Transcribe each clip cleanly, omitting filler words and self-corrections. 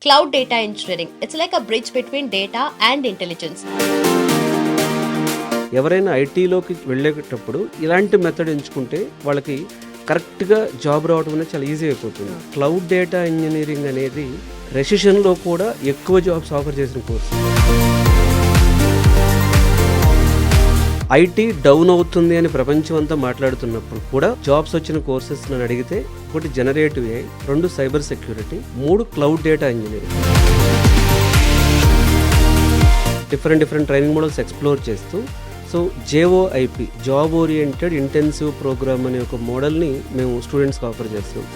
cloud data engineering. It's like a bridge between data and intelligence. ఎవరైనా ఐటీలోకి వెళ్ళేటప్పుడు ఇలాంటి method ఎంచుకుంటే వాళ్ళకి కరెక్ట్గా జాబ్ రావడం అనేది చాలా ఈజీ అయిపోతుంది. క్లౌడ్ డేటా ఇంజనీరింగ్ అనేది రెసిషన్లో కూడా ఎక్కువ జాబ్స్ ఆఫర్ చేసిన కోర్స్. ఐటీ డౌన్ అవుతుంది అని ప్రపంచం అంతా మాట్లాడుతున్నప్పుడు కూడా జాబ్స్ వచ్చిన కోర్సెస్ నన్ను అడిగితే ఒకటి generative AI, 2 cyber security, 3 cloud data engineering. Different training models explore చేస్తూ so JOIP, job oriented intensive programme అనే ఒక మోడల్ని మేము స్టూడెంట్స్కి ఆఫర్ చేస్తాం.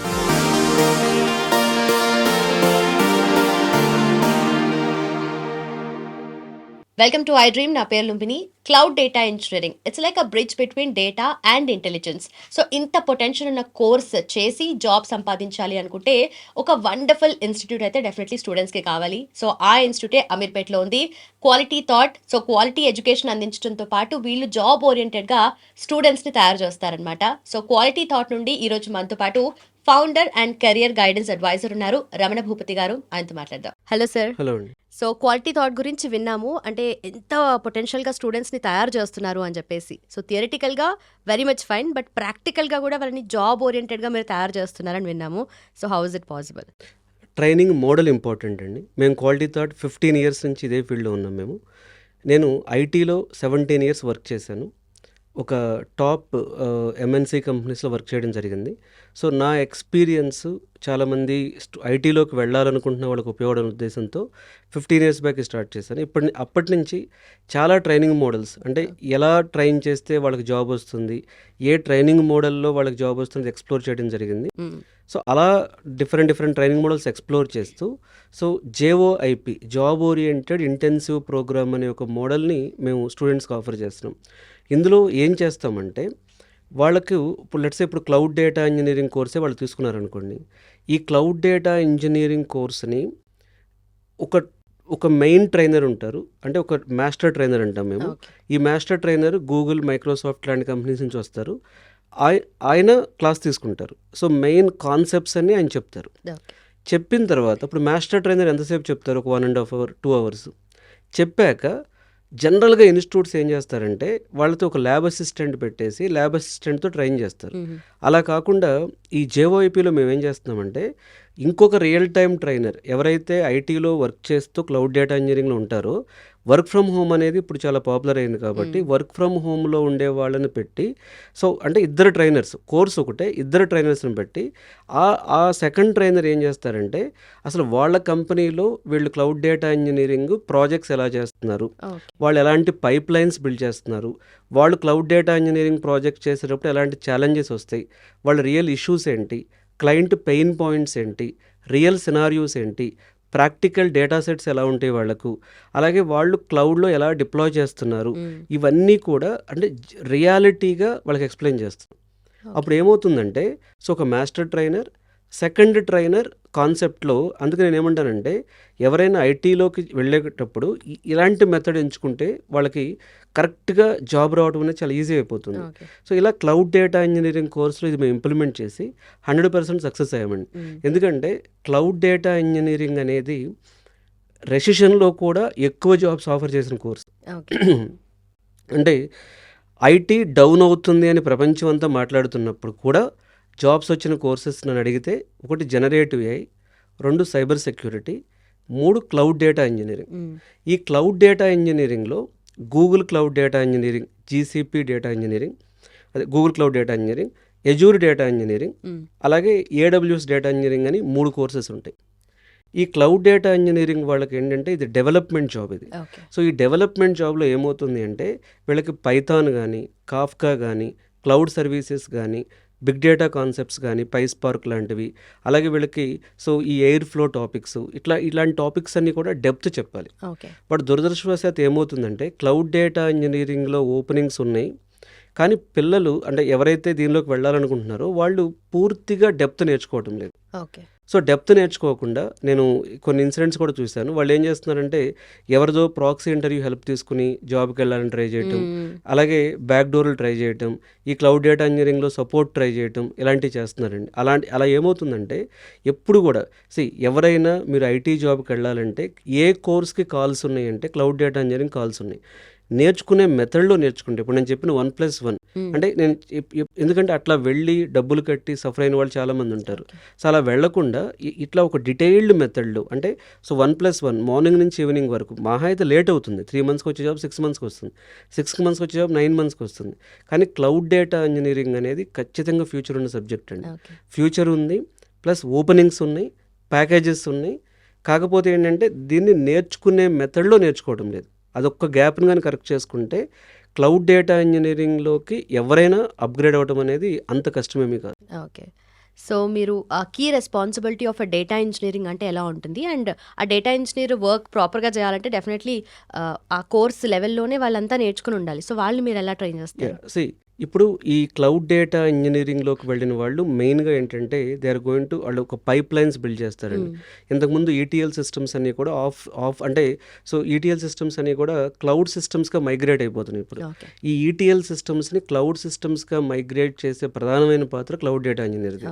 Welcome to iDream. నా పేరు Lumbini. Cloud data engineering, it's like a bridge between data and intelligence. So ఇంత పొటెన్షియల్ ఉన్న కోర్స్ చేసి జాబ్ సంపాదించాలి అనుకుంటే ఒక వండర్ఫుల్ ఇన్స్టిట్యూట్ అయితే డెఫినెట్లీ స్టూడెంట్స్కి కావాలి. సో ఆ ఇన్స్టిట్యూటే అమీర్పేట్లో ఉంది. Quality thought, so quality education అందించడంతో పాటు వీళ్ళు జాబ్ ఓరియంటెడ్గా స్టూడెంట్స్ని తయారు చేస్తారనమాట. సో క్వాలిటీ థాట్ నుండి ఈరోజు మనతో పాటు founder and career guidance advisor ఉన్నారు రమణ భూపతి గారు. ఆయనతో మాట్లాడదాం. Hello sir. హలో అండి. సో క్వాలిటీ థాట్ గురించి విన్నాము, అంటే ఎంత పొటెన్షియల్గా స్టూడెంట్స్ని తయారు చేస్తున్నారు అని చెప్పేసి. సో థియరిటికల్గా వెరీ మచ్ ఫైన్, బట్ ప్రాక్టికల్గా కూడా వాళ్ళని జాబ్ ఓరియంటెడ్గా మీరు తయారు చేస్తున్నారని విన్నాము. So how is it possible? Training model important అండి. మేము క్వాలిటీ థాట్ 15 ఇయర్స్ నుంచి ఇదే ఫీల్డ్లో ఉన్నాం. నేను ఐటీలో 17 ఇయర్స్ వర్క్ చేశాను. ఒక టాప్ MNC కంపెనీస్లో వర్క్ చేయడం జరిగింది. సో నా ఎక్స్పీరియన్స్ చాలామంది ఐటీలోకి వెళ్ళాలనుకుంటున్న వాళ్ళకి ఉపయోగపడే ఉద్దేశంతో 15 ఇయర్స్ బ్యాక్ స్టార్ట్ చేశాను. అప్పటి నుంచి చాలా ట్రైనింగ్ మోడల్స్, అంటే ఎలా ట్రైన్ చేస్తే వాళ్ళకి జాబ్ వస్తుంది, ఏ ట్రైనింగ్ మోడల్లో వాళ్ళకి జాబ్ వస్తుంది ఎక్స్ప్లోర్ చేయడం జరిగింది. సో అలా డిఫరెంట్ ట్రైనింగ్ మోడల్స్ ఎక్స్ప్లోర్ చేస్తూ so JOIP, job oriented intensive programme అనే ఒక మోడల్ని మేము స్టూడెంట్స్కి ఆఫర్ చేస్తున్నాం. ఇందులో ఏం చేస్తామంటే వాళ్ళకు ఇప్పుడు క్లౌడ్ డేటా ఇంజనీరింగ్ కోర్సే వాళ్ళు తీసుకున్నారనుకోండి. ఈ క్లౌడ్ డేటా ఇంజనీరింగ్ కోర్స్ని ఒక మెయిన్ ట్రైనర్ ఉంటారు, అంటే ఒక మాస్టర్ ట్రైనర్ అంటాం మేము. ఈ మాస్టర్ ట్రైనర్ గూగుల్, మైక్రోసాఫ్ట్ లాంటి కంపెనీస్ నుంచి వస్తారు. ఆయన క్లాస్ తీసుకుంటారు. సో మెయిన్ కాన్సెప్ట్స్ అన్నీ ఆయన చెప్తారు. చెప్పిన తర్వాత ఇప్పుడు మాస్టర్ ట్రైనర్ ఎంతసేపు చెప్తారు? ఒక 1.5 hours, 2 hours చెప్పాక జనరల్గా ఇన్స్టిట్యూట్స్ ఏం చేస్తారంటే వాళ్ళతో ఒక ల్యాబ్ అసిస్టెంట్ పెట్టేసి ల్యాబ్ అసిస్టెంట్తో ట్రైన్ చేస్తారు. అలా కాకుండా ఈ JOIPలో మేము ఏం చేస్తున్నామంటే ఇంకొక రియల్ టైమ్ ట్రైనర్ ఎవరైతే ఐటీలో వర్క్ చేస్తూ క్లౌడ్ డేటా ఇంజనీరింగ్లో ఉంటారో, వర్క్ ఫ్రమ్ హోమ్ అనేది ఇప్పుడు చాలా పాపులర్ అయింది కాబట్టి వర్క్ ఫ్రమ్ హోమ్లో ఉండే వాళ్ళని పెట్టి, సో అంటే ఇద్దరు ట్రైనర్స్, కోర్స్ ఒకటే, ఇద్దరు ట్రైనర్స్ని పెట్టి ఆ సెకండ్ ట్రైనర్ ఏం చేస్తారంటే అసలు వాళ్ళ కంపెనీలో వీళ్ళు క్లౌడ్ డేటా ఇంజనీరింగ్ ప్రాజెక్ట్స్ ఎలా చేస్తున్నారు, వాళ్ళు ఎలాంటి పైప్ లైన్స్ బిల్డ్ చేస్తున్నారు, వాళ్ళు క్లౌడ్ డేటా ఇంజనీరింగ్ ప్రాజెక్ట్ చేసేటప్పుడు ఎలాంటి ఛాలెంజెస్ వస్తాయి, వాళ్ళ రియల్ ఇష్యూస్ ఏంటి, క్లయింట్ పెయిన్ పాయింట్స్ ఏంటి, రియల్ సినారియోస్ ఏంటి, ప్రాక్టికల్ డేటా సెట్స్ ఎలా ఉంటాయి వాళ్ళకు, అలాగే వాళ్ళు క్లౌడ్లో ఎలా డిప్లాయ్ చేస్తున్నారు, ఇవన్నీ కూడా అంటే రియాలిటీగా వాళ్ళకి ఎక్స్ప్లెయిన్ చేస్తారు. అప్పుడు ఏమవుతుందంటే సో ఒక మాస్టర్ ట్రైనర్, సెకండ్ ట్రైనర్ కాన్సెప్ట్లో. అందుకే నేను ఏమంటానంటే ఎవరైనా ఐటీలోకి వెళ్ళేటప్పుడు ఇలాంటి మెథడ్ ఎంచుకుంటే వాళ్ళకి కరెక్ట్గా జాబ్ రావడం అనేది చాలా ఈజీ అయిపోతుంది. సో ఇలా క్లౌడ్ డేటా ఇంజనీరింగ్ కోర్సులో ఇది మేము ఇంప్లిమెంట్ చేసి 100% సక్సెస్ అయ్యామండి. ఎందుకంటే క్లౌడ్ డేటా ఇంజనీరింగ్ అనేది రెసిషన్లో కూడా ఎక్కువ జాబ్స్ ఆఫర్ చేసిన కోర్స్. అంటే ఐటీ డౌన్ అవుతుంది అని ప్రపంచం అంతా మాట్లాడుతున్నప్పుడు కూడా జాబ్స్ వచ్చిన కోర్సెస్ నన్ను అడిగితే ఒకటి generative AI, 2 cyber security, 3 cloud data engineering. ఈ క్లౌడ్ డేటా ఇంజనీరింగ్లో Google cloud data engineering, GCP data engineering, అదే Google cloud data engineering, Azure data engineering, అలాగే AWS డేటా ఇంజనీరింగ్ అని 3 కోర్సెస్ ఉంటాయి. ఈ క్లౌడ్ డేటా ఇంజనీరింగ్ వాళ్ళకి ఏంటంటే ఇది డెవలప్మెంట్ జాబ్ ఇది. సో ఈ డెవలప్మెంట్ జాబ్లో ఏమవుతుంది అంటే వీళ్ళకి పైథాన్ కానీ, కాఫ్కా కానీ, క్లౌడ్ సర్వీసెస్ కానీ, బిగ్ డేటా కాన్సెప్ట్స్ కానీ, పైస్పార్క్ లాంటివి, అలాగే వీళ్ళకి సో ఈ ఎయిర్ ఫ్లో టాపిక్స్, ఇలాంటి టాపిక్స్ అన్నీ కూడా డెప్త్ చెప్పాలి. బట్ దురదృష్టవశాత్తు ఏమవుతుందంటే క్లౌడ్ డేటా ఇంజనీరింగ్లో ఓపెనింగ్స్ ఉన్నాయి, కానీ పిల్లలు అంటే ఎవరైతే దీనిలోకి వెళ్ళాలనుకుంటున్నారో వాళ్ళు పూర్తిగా డెప్త్ నేర్చుకోవటం లేదు. సో డెప్త్ నేర్చుకోకుండా నేను కొన్ని ఇన్సిడెంట్స్ కూడా చూశాను. వాళ్ళు ఏం చేస్తున్నారంటే ఎవరిదో ప్రాక్సీ ఇంటర్వ్యూ హెల్ప్ తీసుకుని జాబ్కి వెళ్ళాలని ట్రై చేయటం, అలాగే బ్యాక్ డోర్లు ట్రై చేయటం, ఈ క్లౌడ్ డేటా ఇంజనీరింగ్లో సపోర్ట్ ట్రై చేయటం ఇలాంటివి చేస్తున్నారండి. అలా ఏమవుతుందంటే ఎప్పుడు కూడా ఎవరైనా మీరు ఐటీ జాబ్కి వెళ్ళాలంటే ఏ కోర్స్కి కాల్స్ ఉన్నాయంటే క్లౌడ్ డేటా ఇంజనీరింగ్ కాల్స్ ఉన్నాయి. నేర్చుకునే మెథడ్లో నేర్చుకుంటే ఇప్పుడు నేను చెప్పిన 1+1 అంటే నేను ఎందుకంటే అట్లా వెళ్ళి డబ్బులు కట్టి సఫర్ అయిన వాళ్ళు చాలామంది ఉంటారు. సో అలా వెళ్లకుండా ఇట్లా ఒక డీటెయిల్డ్ మెథడ్లో అంటే 1+1 మార్నింగ్ నుంచి ఈవినింగ్ వరకు మహా అయితే లేట్ అవుతుంది. 3 మంత్స్కి వచ్చే జాబ్ 6 మంత్స్కి వస్తుంది, 6 మంత్స్కి వచ్చే జాబ్ 9 మంత్స్కి వస్తుంది. కానీ క్లౌడ్ డేటా ఇంజనీరింగ్ అనేది ఖచ్చితంగా ఫ్యూచర్ ఉన్న సబ్జెక్ట్ అండి. ఫ్యూచర్ ఉంది, ప్లస్ ఓపెనింగ్స్ ఉన్నాయి, ప్యాకేజెస్ ఉన్నాయి. కాకపోతే ఏంటంటే దీన్ని నేర్చుకునే మెథడ్లో నేర్చుకోవడం లేదు. అదొక్క గ్యాప్ని కానీ కరెక్ట్ చేసుకుంటే క్లౌడ్ డేటా ఇంజనీరింగ్లోకి ఎవరైనా అప్గ్రేడ్ అవ్వడం అనేది అంత కష్టమేమీ కాదు. ఓకే. సో మీరు ఆ key responsibility of a data engineering అంటే ఎలా ఉంటుంది, అండ్ ఆ డేటా ఇంజనీర్ వర్క్ ప్రాపర్గా చేయాలంటే డెఫినెట్లీ ఆ కోర్స్ లెవెల్లోనే వాళ్ళంతా నేర్చుకుని ఉండాలి. సో వాళ్ళు మీరు ఎలా ట్రైన్ చేస్తారు? ఇప్పుడు ఈ క్లౌడ్ డేటా ఇంజనీరింగ్లోకి వెళ్ళిన వాళ్ళు మెయిన్గా ఏంటంటే దే ఆర్ గోయింగ్ టు వాళ్ళు ఒక పైప్ లైన్స్ బిల్డ్ చేస్తారండి. ఇంతకుముందు ఈటీఎల్ సిస్టమ్స్ అన్నీ కూడా ఆఫ్ అంటే సో ఈటీఎల్ సిస్టమ్స్ అన్నీ కూడా క్లౌడ్ సిస్టమ్స్గా మైగ్రేట్ అయిపోతున్నాయి. ఇప్పుడు ఈ ఈటీఎల్ సిస్టమ్స్ని క్లౌడ్ సిస్టమ్స్గా మైగ్రేట్ చేసే ప్రధానమైన పాత్ర క్లౌడ్ డేటా ఇంజనీరింగ్.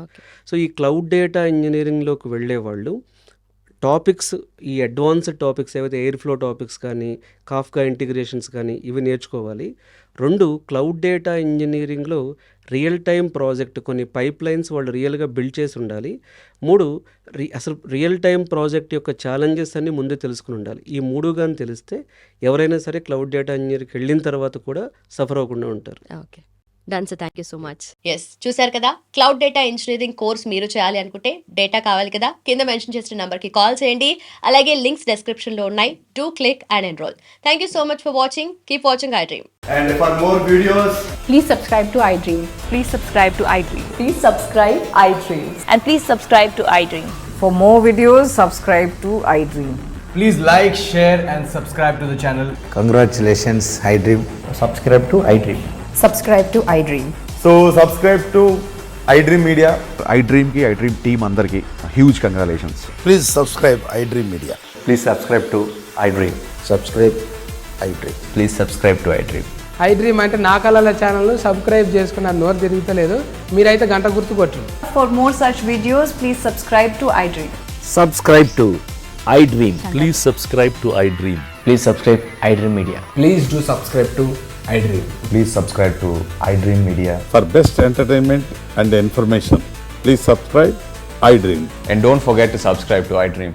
సో ఈ క్లౌడ్ డేటా ఇంజనీరింగ్లోకి వెళ్ళే వాళ్ళు టాపిక్స్, ఈ అడ్వాన్స్డ్ టాపిక్స్ ఏవైతే ఎయిర్ ఫ్లో టాపిక్స్ కానీ కాఫ్కా ఇంటిగ్రేషన్స్ కానీ ఇవి నేర్చుకోవాలి. 2 క్లౌడ్ డేటా ఇంజనీరింగ్లో రియల్ టైం ప్రాజెక్ట్ కొన్ని పైప్ లైన్స్ వాళ్ళు రియల్గా బిల్డ్ చేసి ఉండాలి. 3 అసలు రియల్ టైం ప్రాజెక్ట్ యొక్క ఛాలెంజెస్ అన్నీ ముందే తెలుసుకుని ఉండాలి. ఈ 3 కానీ తెలిస్తే ఎవరైనా సరే క్లౌడ్ డేటా ఇంజనీరింగ్కి వెళ్ళిన తర్వాత కూడా సఫర్ అవ్వకుండా ఉంటారు. Okay, done sir, thank you so much. Yes, చూశారు కదా, క్లౌడ్ డేటా ఇంజనీరింగ్ కోర్స్ మీరు చేయాలి అనుకుంటే డేటా కావాలి కదా, కింద మెన్షన్ చేసిన నెంబర్కి కాల్ చేయండి. అలాగే లింక్స్ డిస్క్రిప్షన్లో ఉన్నాయి. Do click and enrol. Thank you so much for watching. Keep watching iDream. And for more videos, Please subscribe to iDream. Please subscribe to iDream. Please subscribe iDream. And please subscribe to iDream. For more videos, subscribe to iDream. please like, share and subscribe to the channel. Congratulations, iDream. Subscribe to iDream. Subscribe to iDream. So subscribe to iDream Media. iDream team అందరికి huge congratulations. Please subscribe iDream Media. Please subscribe to iDream. Subscribe iDream. Please subscribe to iDream. iDream అంటే నా కళల ఛానల్ను subscribe చేసుకున్న నోరు తిరుగుతలేదు. మీరైతే గంట గుర్తు కొట్టండి. For more such videos, please subscribe to iDream. Subscribe to iDream. Please subscribe to iDream. Please subscribe iDream Media. Please do subscribe to iDream. Please subscribe to iDream Media. For best entertainment and information, please subscribe iDream. And don't forget to subscribe to iDream.